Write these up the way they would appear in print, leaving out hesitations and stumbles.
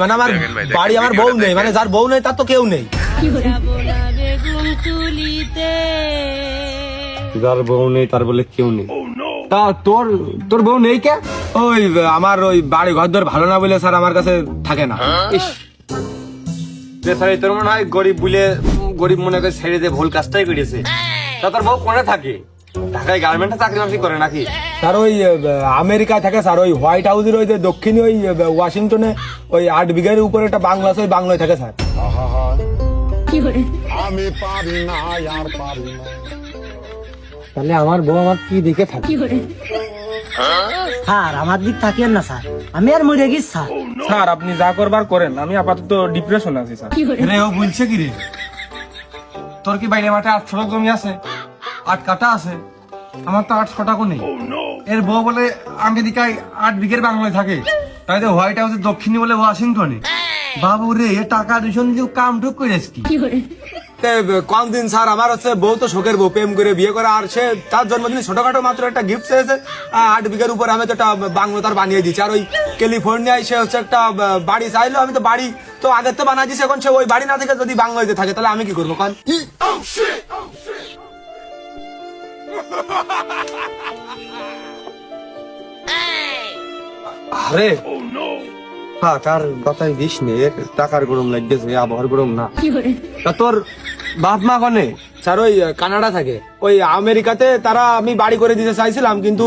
মানে আমার বাড়ি আমার বউ নেই, মানে যার বউ নেই তার তো কেউ নেই। যার বউ নেই তার বলে কেউ নেই। তা তোর তোর বউ নেই কে? ওই আমার ওই বাড়ি ঘর দর ভালো না বলে স্যার আমার কাছে থাকে না। ইস, বেচারি তোর মনে হয় গরিব মনে করে ছেড়ে দিয়ে ভুল কাজটাই করেছে। তা তোর বউ কোনে থাকে? ঢাকায় গার্মেন্টে চাকরি বাকরি করে নাকি? স্যার ওই আমেরিকায় থাকে স্যার, ওই হোয়াইট হাউসের ওই যে দক্ষিণী ওই ওয়াশিংটনে ওই 8 বিঘার উপরে একটা বাংলা আছে, ওই বাংলায় থাকে স্যার। আমি পারি না আর পারি না। তাহলে আমার বউ আমার কি দেখে থাকে? স্যার আমার দিক থাকিয়েন না স্যার, আমি আর মরে গেছি স্যার। স্যার আপনি যা করবার করেন, আমি আপাতত ডিপ্রেশন আছি স্যার। রে ও বলছে কি রে, তোর কি বাইরে মাঠে 8 শতক জমি আছে, 8 কাটা আছে, আমার তো 8 শতকও নেই। এর বউ বলে আমেরিকায় 8 বিঘের বাংলায় থাকে, তাই তো হোয়াইট হাউসের দক্ষিণী বলে ওয়াশিংটনে। বাবু রে, এ টাকা দূষণ দিয়ে কাম ঠুক করেছ কি? কোন দিন স্যার আমার হচ্ছে বউ তো শোকের বউ, প্রেম করে বিয়ে করে, আর সে তার জন্মদিনে ছোটখাটো মাত্র একটা গিফট চেয়েছে, 8 বিঘের উপর আমি তো একটা বাংলো তার বানিয়ে দিচ্ছি। আর ওই ক্যালিফোর্নিয়ায় সে হচ্ছে একটা বাড়ি চাইলো, আমি তো বাড়ি তো আগের তো বানাই দিচ্ছি, এখন সে ওই বাড়ি না থেকে যদি বাংলাতে থাকে তাহলে আমি কি করবো কান? আরে টাকার কথাই দিস নে, টাকার গরম লাগতেছে, আবহাওয়ার গরম না। তা তোর বাপ মা কনে? স্যার ওই কানাডা থাকে, ওই আমেরিকাতে তারা আমি বাড়ি করে দিতে চাইছিলাম, কিন্তু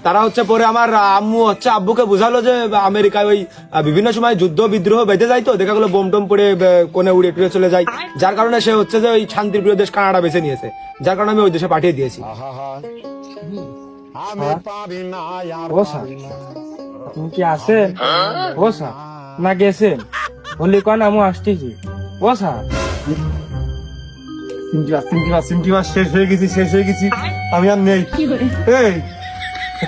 তারা হচ্ছে পরে আমার আম্মু হচ্ছে আব্বুকে বুঝালো যে আমেরিকায় ওই বিভিন্ন সময় যুদ্ধ বিদ্রোহ বেঁধে যায়, তো দেখা গেলো বোম টোম পড়ে কোনে উড়ে টুড়ে চলে যায়, যার কারণে সে হচ্ছে যে ওই শান্তির প্রিয় দেশ কানাডা বেছে নিয়েছে, যার কারণে আমি ওই দেশে পাঠিয়ে দিয়েছি। আমি পারি না আর ও স্যার, আপনি কি আছেন? ও স্যার, না গেছেন? বললি কন আমি আসতেছি। ও স্যার, সিমটিমাস শেষ হয়ে গেছি, আমি আর নেই। এই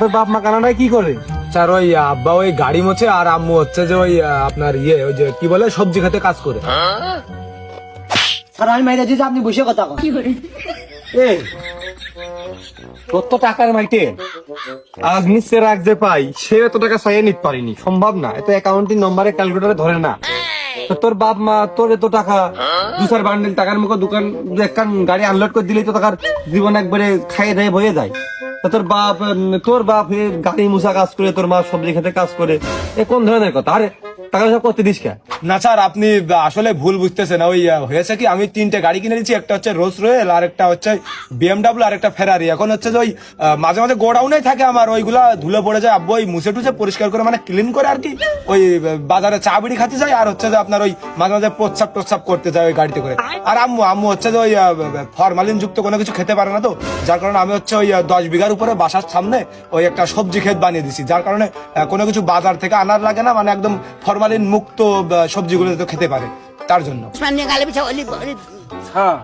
তোর বাপ মা কানাডায় কি করে? স্যার ওই আব্বা ওই গাড়ি মোছে, আর আম্মু হচ্ছে যে ওই আপনার ওই যে কি বলে সবজি খেতে কাজ করে। স্যার আমি মাইরে দিয়েছি, আপনি বসে কথা কন। এই তোর তো টাকার মাইটে আজ নিচে রাখ যে পাই, সে এত টাকা চাইয়ে নিতে পারিনি, সম্ভব না, এত অ্যাকাউন্টিং নম্বরে ক্যালকুলেটরে ধরে না। তো তোর বাপ মা তোর এত টাকা 2-4 বান্ডেল টাকার মুখে দোকান একখান গাড়ি আনলোড করে দিলেই তো টাকার জীবন একবারে খাইয়ে দেয় হয়ে যায়। তো তোর বাপ গাড়ি মুছা কাজ করে, তোর মা সবজি খেতে কাজ করে, এ কোন ধরনের কথা? আরে টাকা সব করতে দিস কে? না স্যার, আপনি আসলে ভুল বুঝতেছেন। ওই হয়েছে কি, আমি 3টে গাড়ি কিনে দিচ্ছি, একটা হচ্ছে রোলস রয়েল, আর একটা হচ্ছে বিএমডাব্লিউ, আর একটা ফেরারি। এখন হচ্ছে যে ওই মাঝে মাঝে গোডাউনেই থাকে আমার, ওইগুলা ধুলে পড়ে যায়, আব্বু ওই মুছে টুছে পরিষ্কার করে মানে ক্লিন করে আর কি, ওই বাজারে চা বিড়ি খাতে যায়, আর হচ্ছে যে আপনার ওই মাঝে মাঝে প্রস্রাব টোস্রাব করতে যায় ওই গাড়িতে করে। আর আম্মু হচ্ছে যে ওই ফরমালিন যুক্ত কোনো কিছু খেতে পারে না, তো যার কারণে আমি হচ্ছে ওই 10 বিঘার উপরে বাসার সামনে ওই একটা সবজি ক্ষেত বানিয়ে দিছি, যার কারণে কোনো কিছু বাজার থেকে আনার লাগে না, মানে একদম ফরমালিন মুক্ত সবজিগুলো তো খেতে পারে, তার জন্য। হ্যাঁ,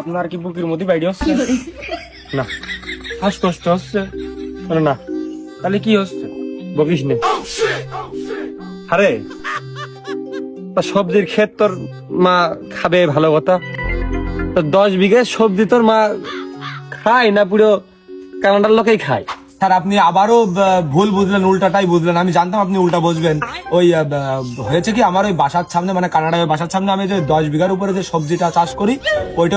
আপনার কি বুকের মধ্যে বাইরে হচ্ছে? না শ্বাসকষ্ট হচ্ছে? না, তাহলে কি হচ্ছে? বকিস নে। আরে তা সবজির ক্ষেত তোর মা খাবে, ভালো কথা। তো 10 বিঘে সবজি তোর মা খায় না পুরো কানাডার লোকেই খায়? স্যার আপনি আবারও ভুল বুঝলেন, উল্টাটাই বুঝলেন। আমি জানতাম আপনি উল্টা বুঝবেন। ওই হয়েছে কি, আমার ওই বাসার সামনে মানে কানাডায় বাসার সামনে আমি যে 10 বিঘার উপরে যে সবজিটা চাষ করি, ওইটা